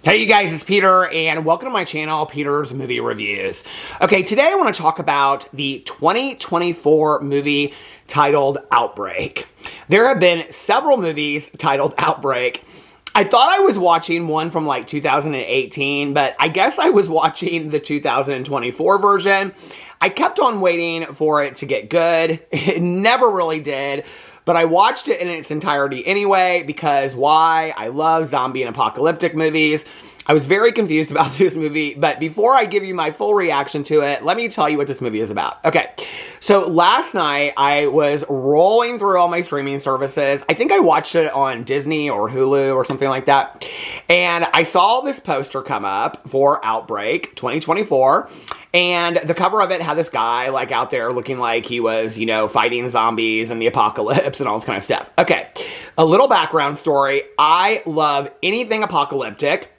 Hey you guys, it's Peter, and welcome to my channel, Peter's Movie Reviews. Okay, today I want to talk about the 2024 movie titled Outbreak. There have been several movies titled Outbreak. I thought I was watching one from like 2018, but I guess I was watching the 2024 version. I kept on waiting for it to get good. It never really did. But I watched it in its entirety anyway, because why? I love zombie and apocalyptic movies. I was very confused about this movie, but before I give you my full reaction to it, let me tell you what this movie is about. Okay, so last night I was rolling through all my streaming services. I think I watched it on Disney or Hulu or something like that. And I saw this poster come up for Outbreak 2024. And the cover of it had this guy like out there looking like he was, you know, fighting zombies and the apocalypse and all this kind of stuff. Okay, a little background story. I love anything apocalyptic,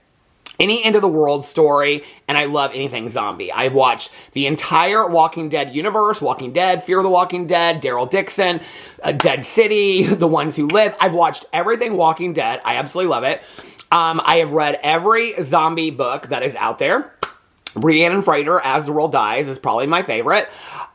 any end of the world story, and I love anything zombie. I've watched the entire Walking Dead universe, Walking Dead, Fear the Walking Dead, Daryl Dixon, Dead City, The Ones Who Live. I've watched everything Walking Dead. I absolutely love it. I have read every zombie book that is out there. Rhiannon Frater, As the World Dies, is probably my favorite.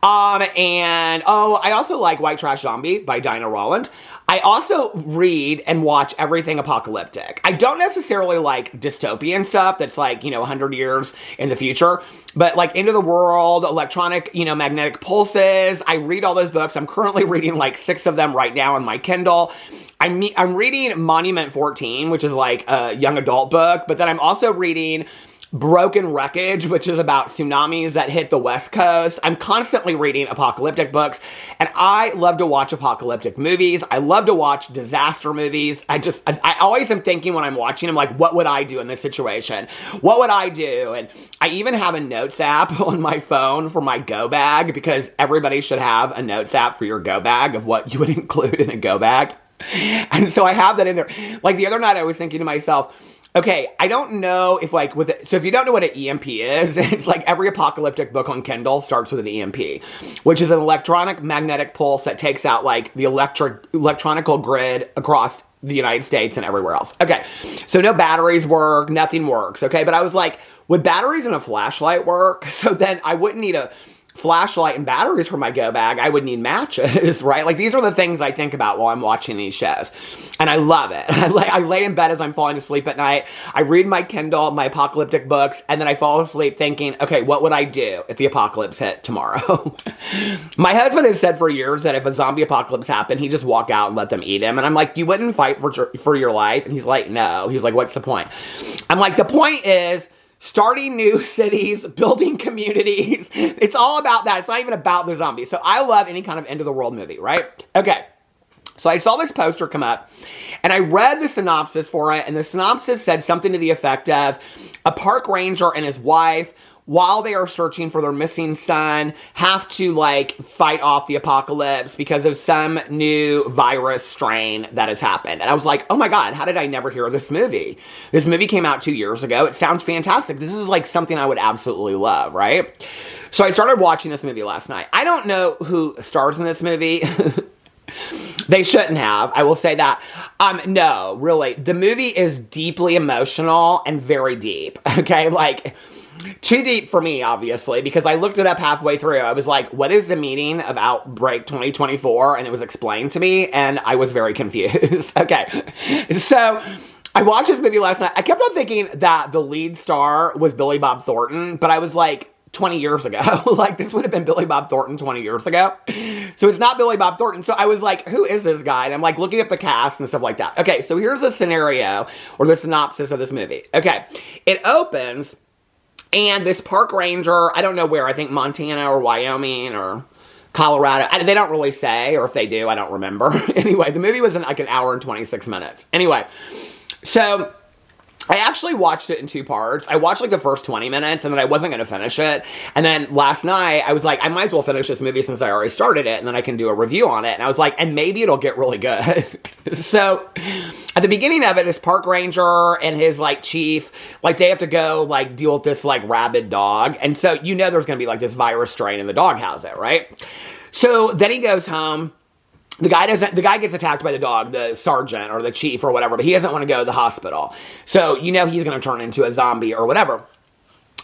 I also like White Trash Zombie by Dinah Rolland. I also read and watch everything apocalyptic. I don't necessarily like dystopian stuff that's like, 100 years in the future, but like End of the World, electronic, magnetic pulses. I read all those books. I'm currently reading like 6 of them right now on my Kindle. I'm reading Monument 14, which is like a young adult book, but then I'm also reading Broken Wreckage, which is about tsunamis that hit the West Coast. I'm constantly reading apocalyptic books, and I love to watch apocalyptic movies. I love to watch disaster movies. I always am thinking when I'm watching them, like, what would I do in this situation? What would I do? And I even have a notes app on my phone for my go bag, because everybody should have a notes app for your go bag of what you would include in a go bag. And so I have that in there. Like the other night, I was thinking to myself, okay, I don't know if like so if you don't know what an EMP is, it's like every apocalyptic book on Kindle starts with an EMP, which is an electronic magnetic pulse that takes out like the electronical grid across the United States and everywhere else. Okay, so no batteries work, nothing works, okay? But I was like, would batteries and a flashlight work? So then I wouldn't need a flashlight and batteries for my go bag. I would need matches, right? Like these are the things I think about while I'm watching these shows. And I love it. I lay in bed as I'm falling asleep at night. I read my Kindle, my apocalyptic books, and then I fall asleep thinking, okay, what would I do if the apocalypse hit tomorrow? My husband has said for years that if a zombie apocalypse happened, he'd just walk out and let them eat him. And I'm like, you wouldn't fight for your life? And he's like, no. He's like, what's the point? I'm like, the point is starting new cities, building communities. It's all about that. It's not even about the zombies. So I love any kind of end of the world movie, right? Okay. So I saw this poster come up, and I read the synopsis for it, and the synopsis said something to the effect of a park ranger and his wife, while they are searching for their missing son, have to like fight off the apocalypse because of some new virus strain that has happened. And I was like, oh my God, how did I never hear of this movie? This movie came out 2 years ago. It sounds fantastic. This is like something I would absolutely love, right? So I started watching this movie last night. I don't know who stars in this movie. They shouldn't have. I will say that. No, really. The movie is deeply emotional and very deep. Okay, like too deep for me, obviously, because I looked it up halfway through. I was like, what is the meaning of Outbreak 2024? And it was explained to me, and I was very confused. Okay, so I watched this movie last night. I kept on thinking that the lead star was Billy Bob Thornton, but I was like, 20 years ago. Like, this would have been Billy Bob Thornton 20 years ago. So it's not Billy Bob Thornton. So I was like, who is this guy? And I'm like looking up the cast and stuff like that. Okay, so here's a scenario or the synopsis of this movie. Okay, it opens, and this park ranger, I don't know where, I think Montana or Wyoming or Colorado. They don't really say, or if they do, I don't remember. Anyway, the movie was in like an hour and 26 minutes. Anyway, so I actually watched it in 2 parts. I watched like the first 20 minutes, and then I wasn't going to finish it. And then last night, I was like, I might as well finish this movie since I already started it, and then I can do a review on it. And I was like, and maybe it'll get really good. So at the beginning of it, this park ranger and his like chief, like they have to go like deal with this like rabid dog. And so there's going to be like this virus strain in the dog house, right? So then he goes home. the guy gets attacked by the dog, the sergeant or the chief or whatever, but he doesn't want to go to the hospital. So, you know, he's going to turn into a zombie or whatever.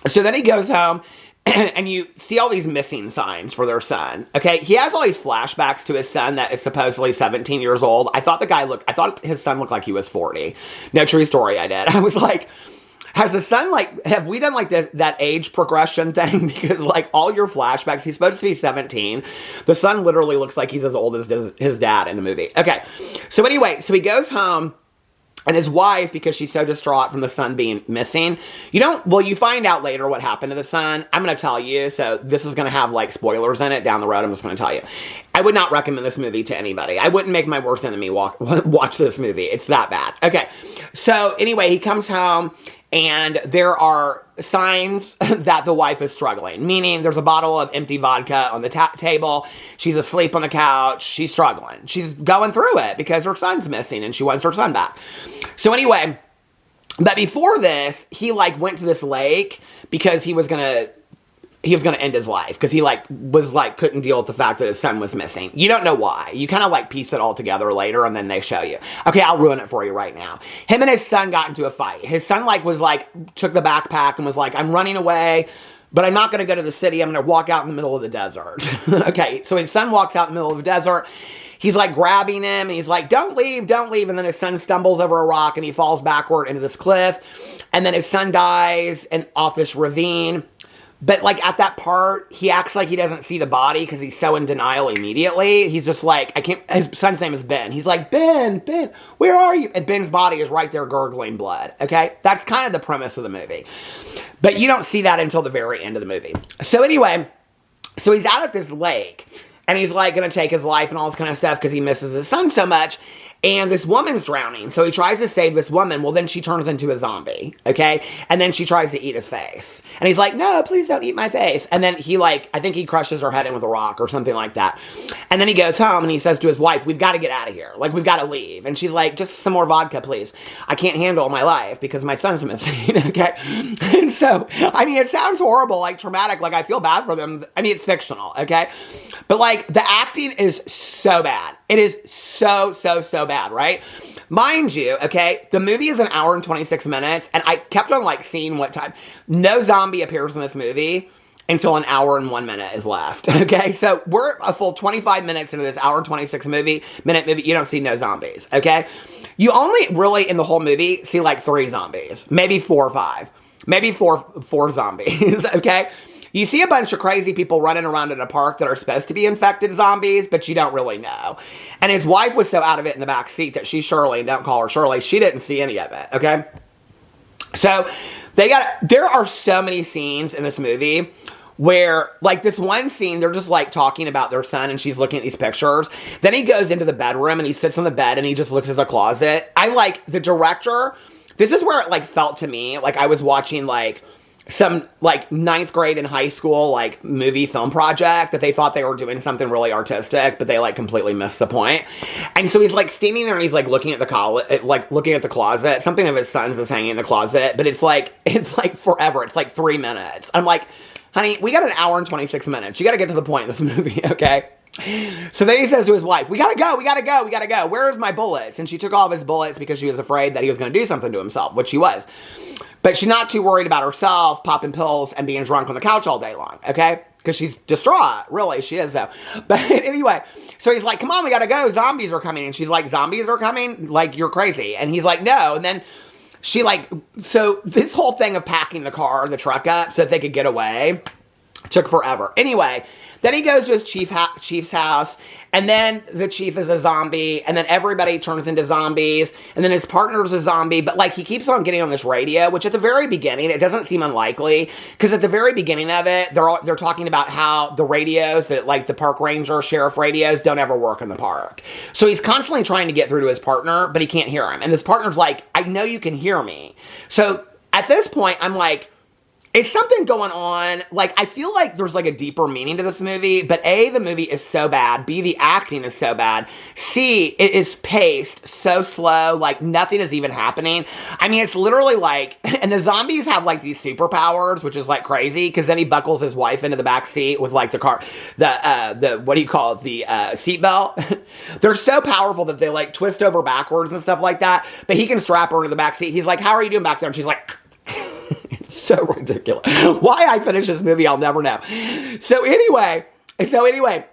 So then he goes home and you see all these missing signs for their son. Okay. He has all these flashbacks to his son that is supposedly 17 years old. I thought his son looked like he was 40. No, true story. I did. I was like, has the son, like, have we done, like, that age progression thing? Because, like, all your flashbacks, he's supposed to be 17. The son literally looks like he's as old as his dad in the movie. Okay. So anyway, so he goes home, and his wife, because she's so distraught from the son being missing, you find out later what happened to the son. I'm going to tell you, so this is going to have, like, spoilers in it down the road. I'm just going to tell you. I would not recommend this movie to anybody. I wouldn't make my worst enemy watch this movie. It's that bad. Okay. So anyway, he comes home, and there are signs that the wife is struggling, meaning there's a bottle of empty vodka on the table. She's asleep on the couch. She's struggling. She's going through it because her son's missing and she wants her son back. So anyway, but before this, he like went to this lake because he was going to end his life because he couldn't deal with the fact that his son was missing. You don't know why. You kind of like piece it all together later and then they show you. Okay, I'll ruin it for you right now. Him and his son got into a fight. His son took the backpack and was like, I'm running away, but I'm not going to go to the city. I'm going to walk out in the middle of the desert. Okay, so his son walks out in the middle of the desert. He's like grabbing him and he's like, don't leave, don't leave. And then his son stumbles over a rock and he falls backward into this cliff. And then his son dies off this ravine. But, like, at that part, he acts like he doesn't see the body because he's so in denial immediately. He's just like, his son's name is Ben. He's like, Ben, where are you? And Ben's body is right there gurgling blood, okay? That's kind of the premise of the movie. But you don't see that until the very end of the movie. So anyway, so he's out at this lake, and he's, like, going to take his life and all this kind of stuff because he misses his son so much. And this woman's drowning. So he tries to save this woman. Well, then she turns into a zombie. Okay? And then she tries to eat his face. And he's like, no, please don't eat my face. And then I think he crushes her head in with a rock or something like that. And then he goes home and he says to his wife, we've got to get out of here. Like, we've got to leave. And she's like, just some more vodka, please. I can't handle my life because my son's missing. Okay? And so, I mean, it sounds horrible, like traumatic. Like, I feel bad for them. I mean, it's fictional. Okay? But, like, the acting is so bad. It is so bad, right? Mind you, okay, the movie is an hour and 26 minutes, and I kept on, like, seeing what time. No zombie appears in this movie until an hour and 1 minute is left, okay? So we're a full 25 minutes into this hour and 26 minute movie. You don't see no zombies, okay? You only really, in the whole movie, see, like, 3 zombies. Maybe 4 or 5. Maybe four zombies, okay? You see a bunch of crazy people running around in a park that are supposed to be infected zombies, but you don't really know. And his wife was so out of it in the back seat that she's Shirley, don't call her Shirley, she didn't see any of it, okay? So, there are so many scenes in this movie where, like, this one scene, they're just, like, talking about their son, and she's looking at these pictures. Then he goes into the bedroom, and he sits on the bed, and he just looks at the closet. The director, this is where it, like, felt to me like I was watching, like, some, like, 9th grade in high school, like, movie film project that they thought they were doing something really artistic, but they, like, completely missed the point. And so he's, like, standing there and he's, like, looking at the closet. Something of his son's is hanging in the closet, but it's like forever. It's, like, 3 minutes. I'm like, honey, we got an hour and 26 minutes. You gotta get to the point of this movie, okay? So then he says to his wife, we gotta go. Where's my bullets? And she took all of his bullets because she was afraid that he was gonna do something to himself, which he was. But she's not too worried about herself, popping pills, and being drunk on the couch all day long, okay? Because she's distraught. Really, she is, though. But anyway, so he's like, come on, we gotta go. Zombies are coming. And she's like, zombies are coming? Like, you're crazy. And he's like, no. And then she, like, so this whole thing of packing the truck up so that they could get away took forever. Anyway, then he goes to his chief's house, and then the chief is a zombie, and then everybody turns into zombies, and then his partner's a zombie, but, like, he keeps on getting on this radio, which at the very beginning, it doesn't seem unlikely, because at the very beginning of it, they're talking about how the radios, like the park ranger, sheriff radios, don't ever work in the park. So he's constantly trying to get through to his partner, but he can't hear him, and his partner's like, I know you can hear me. So at this point, I'm like, it's something going on. Like, I feel like there's like a deeper meaning to this movie, but A, the movie is so bad. B, the acting is so bad. C, it is paced so slow. Like, nothing is even happening. I mean, it's literally like, and the zombies have like these superpowers, which is like crazy, because then he buckles his wife into the back seat with like the what do you call it? The seatbelt. They're so powerful that they like twist over backwards and stuff like that, but he can strap her into the back seat. He's like, how are you doing back there? And she's like, it's so ridiculous. Why I finished this movie, I'll never know. So anyway, I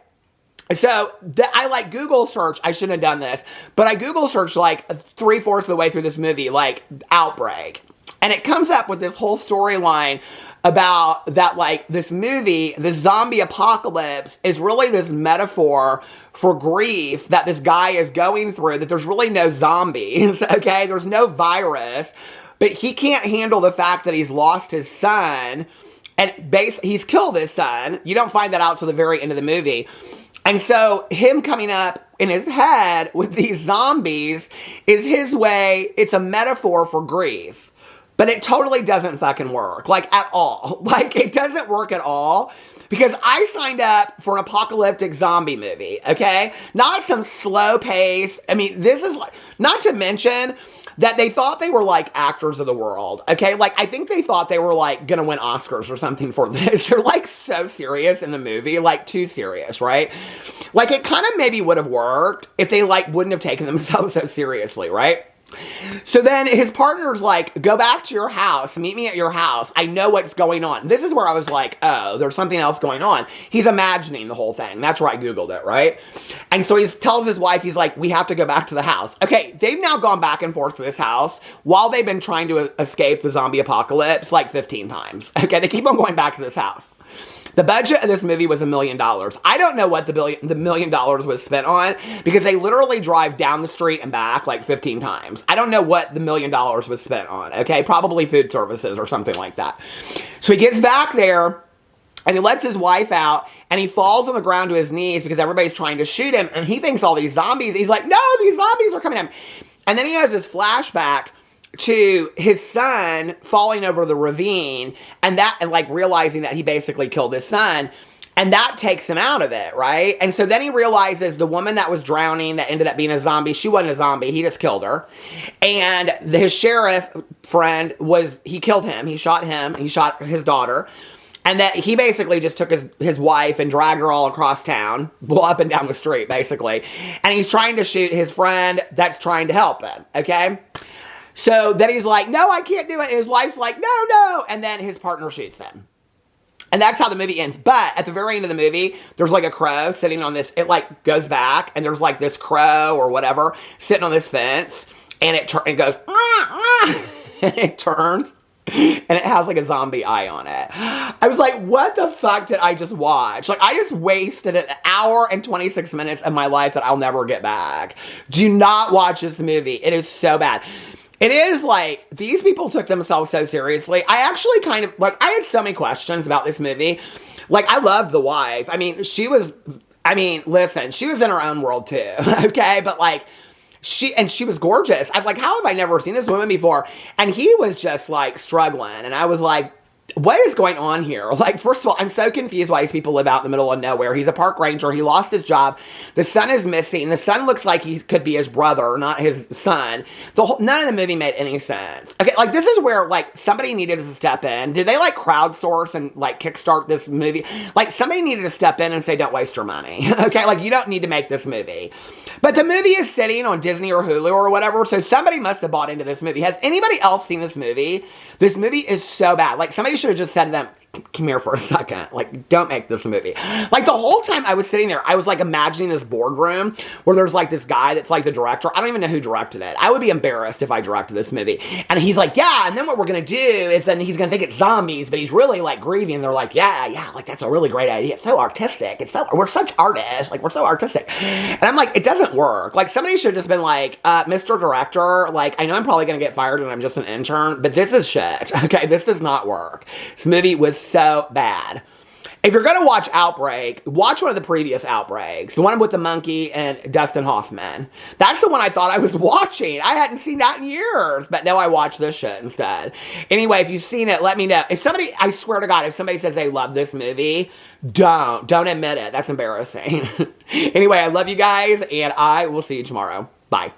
like Google search. I shouldn't have done this, but I Google searched like 3/4 of the way through this movie, like Outbreak. And it comes up with this whole storyline about that, like, this movie, the zombie apocalypse, is really this metaphor for grief that this guy is going through, that there's really no zombies, okay? There's no virus. But he can't handle the fact that he's lost his son, and he's killed his son. You don't find that out till the very end of the movie. And so him coming up in his head with these zombies is his way. It's a metaphor for grief. But it totally doesn't fucking work. Like, at all. Like, it doesn't work at all. Because I signed up for an apocalyptic zombie movie, okay? Not some slow pace. I mean, this is like, not to mention that they thought they were like actors of the world, okay? Like, I think they thought they were like gonna win Oscars or something for this. They're like so serious in the movie, like too serious, right? Like, it kind of maybe would have worked if they like wouldn't have taken themselves so seriously, right? So then his partner's like, go back to your house, meet me at your house. I know what's going on. This is where I was like, oh, there's something else going on. He's imagining the whole thing. That's where I Googled it, right? And so he tells his wife, he's like, we have to go back to the house. Okay, they've now gone back and forth to this house while they've been trying to escape the zombie apocalypse like 15 times. Okay, they keep on going back to this house. The budget of this movie was $1 million. I don't know what the $1 million was spent on, because they literally drive down the street and back like 15 times. I don't know what the $1 million was spent on, okay? Probably food services or something like that. So he gets back there, and he lets his wife out, and he falls on the ground to his knees because everybody's trying to shoot him, and he thinks all these zombies, he's like, no, these zombies are coming at him. And then he has this flashback to his son falling over the ravine, and like realizing that he basically killed his son, and that takes him out of it, right? And so then he realizes the woman that was drowning that ended up being a zombie, she wasn't a zombie, he just killed her. And his sheriff friend he killed him, he shot his daughter. And that he basically just took his wife and dragged her all across town, well, up and down the street, basically. And he's trying to shoot his friend that's trying to help him, okay? So then he's like, no, I can't do it. And his wife's like, no. And then his partner shoots him. And that's how the movie ends. But at the very end of the movie, there's like a crow sitting on this, it like goes back, and there's like this crow or whatever sitting on this fence, and it goes, and it turns, and it has like a zombie eye on it. I was like, what the fuck did I just watch? Like, I just wasted an hour and 26 minutes of my life that I'll never get back. Do not watch this movie. It is so bad. It is like, these people took themselves so seriously. I actually kind of, like, I had so many questions about this movie. Like, I loved the wife. I mean, listen, she was in her own world too, okay? But like, she was gorgeous. I'm like, how have I never seen this woman before? And he was just like struggling. And I was like, what is going on here? Like, first of all, I'm so confused why these people live out in the middle of nowhere. He's a park ranger. He lost his job. The son is missing. The son looks like he could be his brother, not his son. None of the movie made any sense. Okay, like, this is where, like, somebody needed to step in. Did they, like, crowdsource and, like, kickstart this movie? Like, somebody needed to step in and say, don't waste your money. Okay, like, you don't need to make this movie. But the movie is sitting on Disney or Hulu or whatever, so somebody must have bought into this movie. Has anybody else seen this movie? This movie is so bad. Like, somebody should have just said to them, come here for a second. Like, don't make this movie. Like, the whole time I was sitting there, I was, like, imagining this boardroom where there's, like, this guy that's, like, the director. I don't even know who directed it. I would be embarrassed if I directed this movie. And he's like, yeah, and then what we're going to do is then he's going to think it's zombies, but he's really, like, grieving. And they're like, yeah, like, that's a really great idea. It's so artistic. We're such artists. Like, we're so artistic. And I'm like, it doesn't work. Like, somebody should have just been like, Mr. Director, like, I know I'm probably going to get fired and I'm just an intern, but this is shit. Okay, this does not work. This movie was so bad. If you're going to watch Outbreak, watch one of the previous Outbreaks. The one with the monkey and Dustin Hoffman. That's the one I thought I was watching. I hadn't seen that in years. But no, I watched this shit instead. Anyway, if you've seen it, let me know. If somebody, I swear to God, if somebody says they love this movie, don't admit it. That's embarrassing. Anyway, I love you guys, and I will see you tomorrow. Bye.